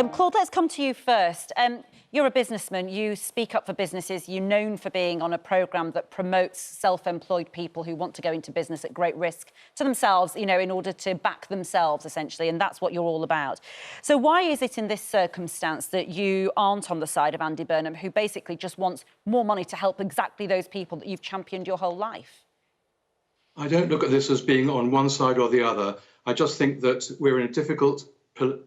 Claude, let's come to you first. You're a businessman. You speak up for businesses. You're known for being on a programme that promotes self-employed people who want to go into business at great risk to themselves, you know, in order to back themselves, essentially, and that's what you're all about. So why is it in this circumstance that you aren't on the side of Andy Burnham, who basically just wants more money to help exactly those people that you've championed your whole life? I don't look at this as being on one side or the other. I just think that we're in a difficult,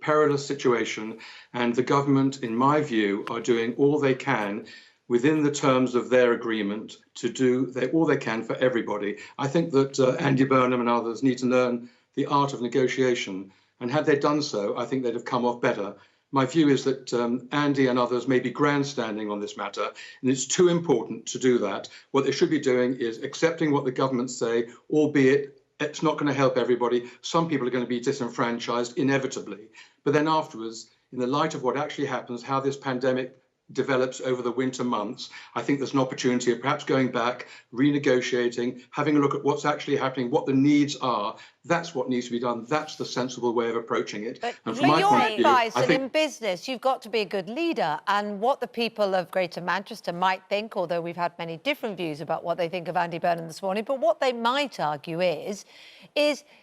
perilous situation, and the government, in my view, are doing all they can within the terms of their agreement to do all they can for everybody. I think that Andy Burnham and others need to learn the art of negotiation, and had they done so, I think they'd have come off better. My view is that Andy and others may be grandstanding on this matter, and it's too important to do that. What they should be doing is accepting what the government say, albeit it's not going to help everybody. Some people are going to be disenfranchised inevitably. But then afterwards, in the light of what actually happens, how this pandemic develops over the winter months, I think there's an opportunity of perhaps going back, renegotiating, having a look at what's actually happening, what the needs are. That's what needs to be done. That's the sensible way of approaching it. But and from my point of view, advice, and in business, you've got to be a good leader. And what the people of Greater Manchester might think, although we've had many different views about what they think of Andy Burnham this morning, but what they might argue is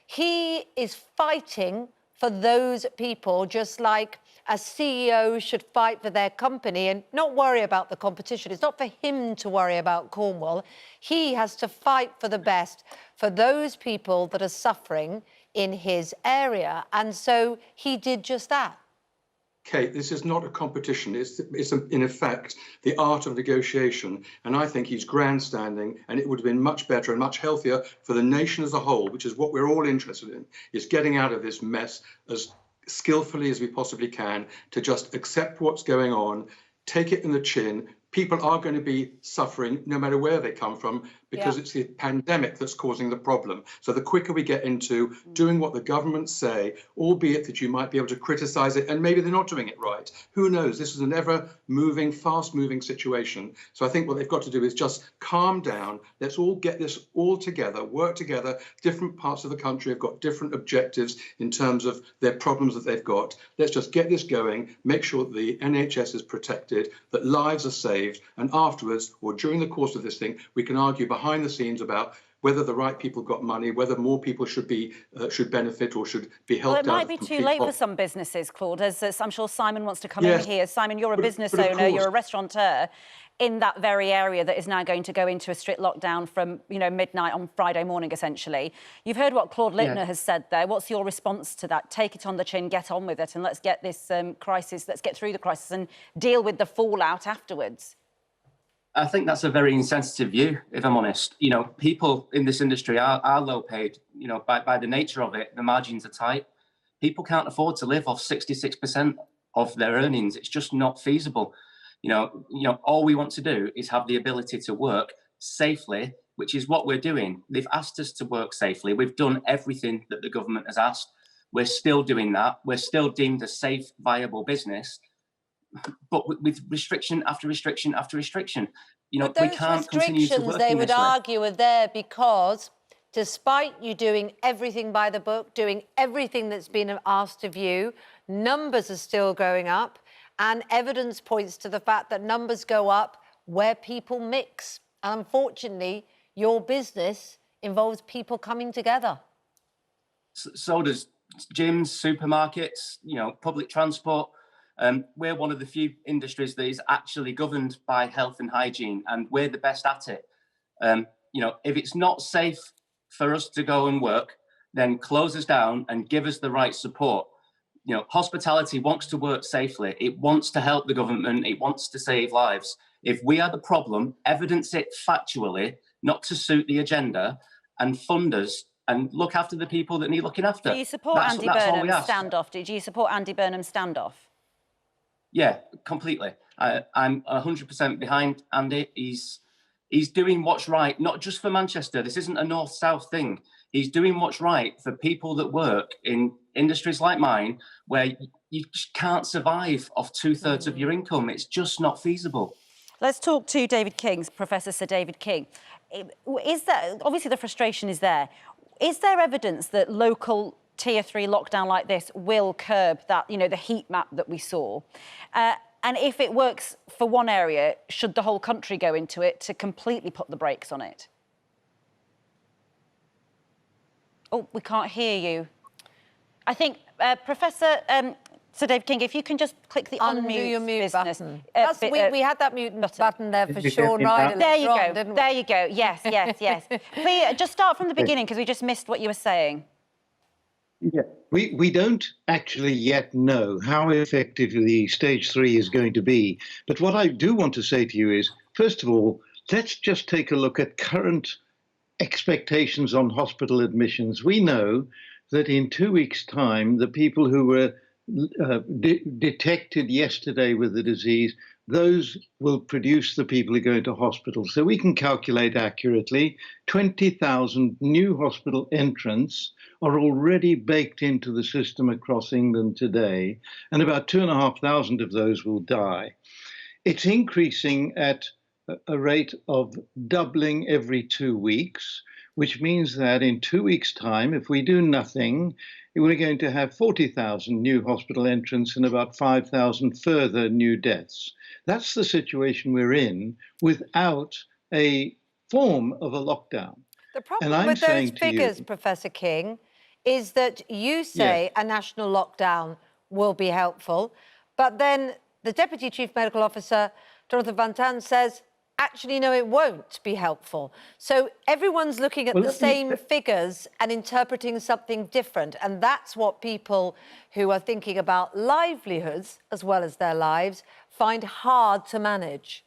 he is fighting for those people, just like a CEO should fight for their company and not worry about the competition. It's not for him to worry about Cornwall. He has to fight for the best for those people that are suffering in his area. And so he did just that. Kate, this is not a competition. It's in effect, the art of negotiation. And I think he's grandstanding, and it would have been much better and much healthier for the nation as a whole, which is what we're all interested in, is getting out of this mess as skillfully as we possibly can, to just accept what's going on, take it in the chin. People are going to be suffering no matter where they come from, because it's the pandemic that's causing the problem. So the quicker we get into doing what the governments say, albeit that you might be able to criticise it and maybe they're not doing it right. Who knows? This is an ever-moving, fast-moving situation. So I think what they've got to do is just calm down. Let's all get this all together, work together. Different parts of the country have got different objectives in terms of their problems that they've got. Let's just get this going, make sure that the NHS is protected, that lives are saved, and afterwards, or during the course of this thing, we can argue behind the scenes about whether the right people got money, whether more people should benefit or should be helped out. Well, it might be too late for some businesses, Claude, as I'm sure Simon wants to come in here. Simon, you're a business owner, you're a restaurateur in that very area that is now going to go into a strict lockdown from, you know, midnight on Friday morning, essentially. You've heard what Claude Littner has said there. What's your response to that? Take it on the chin, get on with it, and let's get this crisis, let's get through the crisis and deal with the fallout afterwards. I think that's a very insensitive view, if I'm honest. You know, people in this industry are low paid. You know, by the nature of it, the margins are tight. People can't afford to live off 66% of their earnings. It's just not feasible. You know, all we want to do is have the ability to work safely, which is what we're doing. They've asked us to work safely. We've done everything that the government has asked. We're still doing that. We're still deemed a safe, viable business. But with restriction after restriction after restriction, you know, we can't continue to work in this way. Those restrictions, they would argue, are there because, despite you doing everything by the book, doing everything that's been asked of you, numbers are still going up, and evidence points to the fact that numbers go up where people mix. And unfortunately, your business involves people coming together. So does gyms, supermarkets, you know, public transport. We're one of the few industries that is actually governed by health and hygiene, and we're the best at it. You know, if it's not safe for us to go and work, then close us down and give us the right support. You know, hospitality wants to work safely. It wants to help the government. It wants to save lives. If we are the problem, evidence it factually, not to suit the agenda, and fund us and look after the people that need looking after. Do you support Andy Burnham's standoff? Do you support Andy Burnham's standoff? Yeah, completely. I'm 100% behind Andy. He's doing what's right, not just for Manchester. This isn't a north-south thing. He's doing what's right for people that work in industries like mine, where you just can't survive off 2/3 of your income. It's just not feasible. Let's talk to David King, Professor Sir David King. Is there, obviously the frustration is there. Is there evidence that local tier 3 lockdown like this will curb that, you know, the heat map that we saw. And if it works for one area, should the whole country go into it to completely put the brakes on it? Oh, we can't hear you. I think, Professor Sir Dave King, if you can just click the unmute your mute business. button. We had that mute button there for Sean Reid. There you go. There you go. Yes, yes, yes. Please, just start from the beginning, because we just missed what you were saying. Yeah, we don't actually yet know how effective the stage 3 is going to be. But what I do want to say to you is, first of all, let's just take a look at current expectations on hospital admissions. We know that in 2 weeks' time, the people who were detected yesterday with the disease, those will produce the people who go into hospital. So we can calculate accurately 20,000 new hospital entrants are already baked into the system across England today, and about 2,500 of those will die. It's increasing at a rate of doubling every 2 weeks, which means that in 2 weeks' time, if we do nothing, we're going to have 40,000 new hospital entrants and about 5,000 further new deaths. That's the situation we're in without a form of a lockdown. The problem with those figures, Professor King, is that you say a national lockdown will be helpful, but then the Deputy Chief Medical Officer, Jonathan Van Tan, says, actually, no, it won't be helpful. So everyone's looking at the same figures and interpreting something different. And that's what people who are thinking about livelihoods as well as their lives find hard to manage.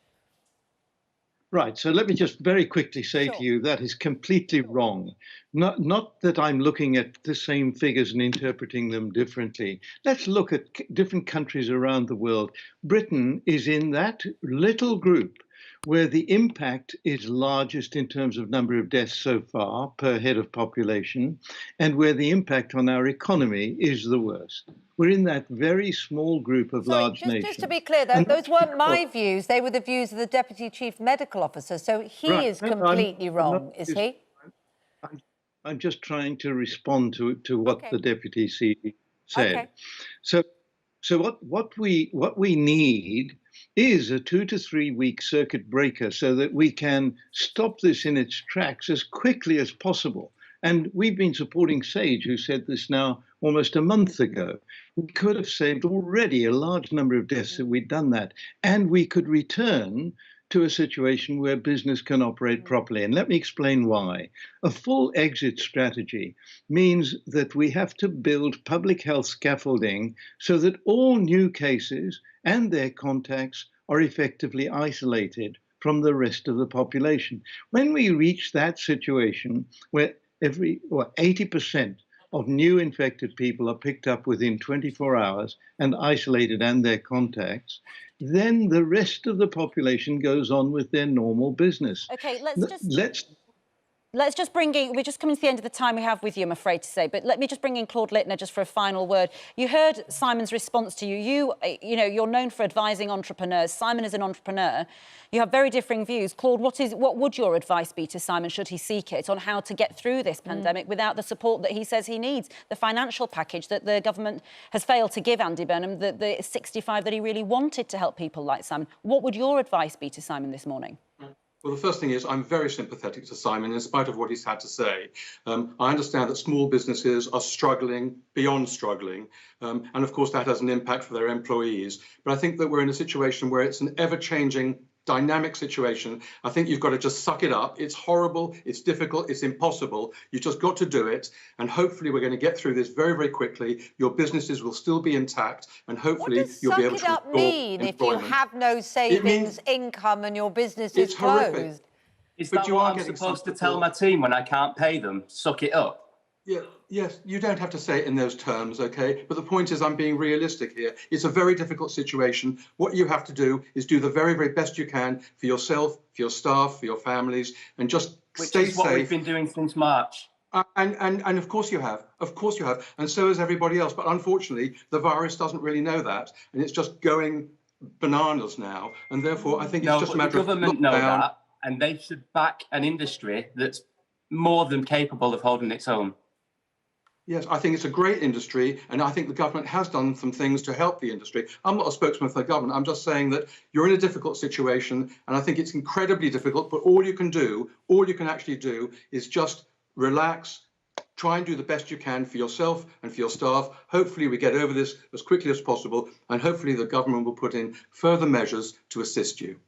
Right. So let me just very quickly say to you that is completely wrong. Not that I'm looking at the same figures and interpreting them differently. Let's look at different countries around the world. Britain is in that little group where the impact is largest in terms of number of deaths so far per head of population, and where the impact on our economy is the worst. We're in that very small group of large nations. Just to be clear, though, those weren't my views. They were the views of the Deputy Chief Medical Officer. So he is completely wrong, is he? I'm just trying to respond to what the Deputy CEO said. So what we need is a 2 to 3 week circuit breaker so that we can stop this in its tracks as quickly as possible. And we've been supporting Sage, who said this now almost a month ago. We could have saved already a large number of deaths if we'd done that. And we could return to a situation where business can operate properly. And let me explain why. A full exit strategy means that we have to build public health scaffolding so that all new cases and their contacts are effectively isolated from the rest of the population. When we reach that situation where 80% of new infected people are picked up within 24 hours and isolated and their contacts, then the rest of the population goes on with their normal business. Okay, let's just bring in, we're just coming to the end of the time we have with you, I'm afraid to say, but let me just bring in Claude Littner just for a final word. You heard Simon's response to you. You know, you're known for advising entrepreneurs. Simon is an entrepreneur. You have very differing views. Claude, what would your advice be to Simon, should he seek it, on how to get through this pandemic without the support that he says he needs, the financial package that the government has failed to give Andy Burnham, the 65 that he really wanted to help people like Simon? What would your advice be to Simon this morning? Well, the first thing is I'm very sympathetic to Simon in spite of what he's had to say. I understand that small businesses are struggling beyond struggling. And of course, that has an impact for their employees. But I think that we're in a situation where it's an ever-changing, dynamic situation. I think you've got to just suck it up. It's horrible, it's difficult, it's impossible. You've just got to do it. And hopefully we're going to get through this very, very quickly. Your businesses will still be intact, and hopefully you'll be able to suck it up mean if you have no savings, income, and your business is closed? Horrific. Is that what I'm supposed to tell my team when I can't pay them? Suck it up. Yeah, yes, you don't have to say it in those terms, OK? But the point is, I'm being realistic here. It's a very difficult situation. What you have to do is do the very, very best you can for yourself, for your staff, for your families, and just stay safe. Which is what we've been doing since March. And of course you have. Of course you have. And so has everybody else. But unfortunately, the virus doesn't really know that. And it's just going bananas now. And therefore, I think it's just a matter of the government know that, and they should back an industry that's more than capable of holding its own. Yes, I think it's a great industry, and I think the government has done some things to help the industry. I'm not a spokesman for the government. I'm just saying that you're in a difficult situation, and I think it's incredibly difficult. But all you can actually do is just relax, try and do the best you can for yourself and for your staff. Hopefully we get over this as quickly as possible, and hopefully the government will put in further measures to assist you.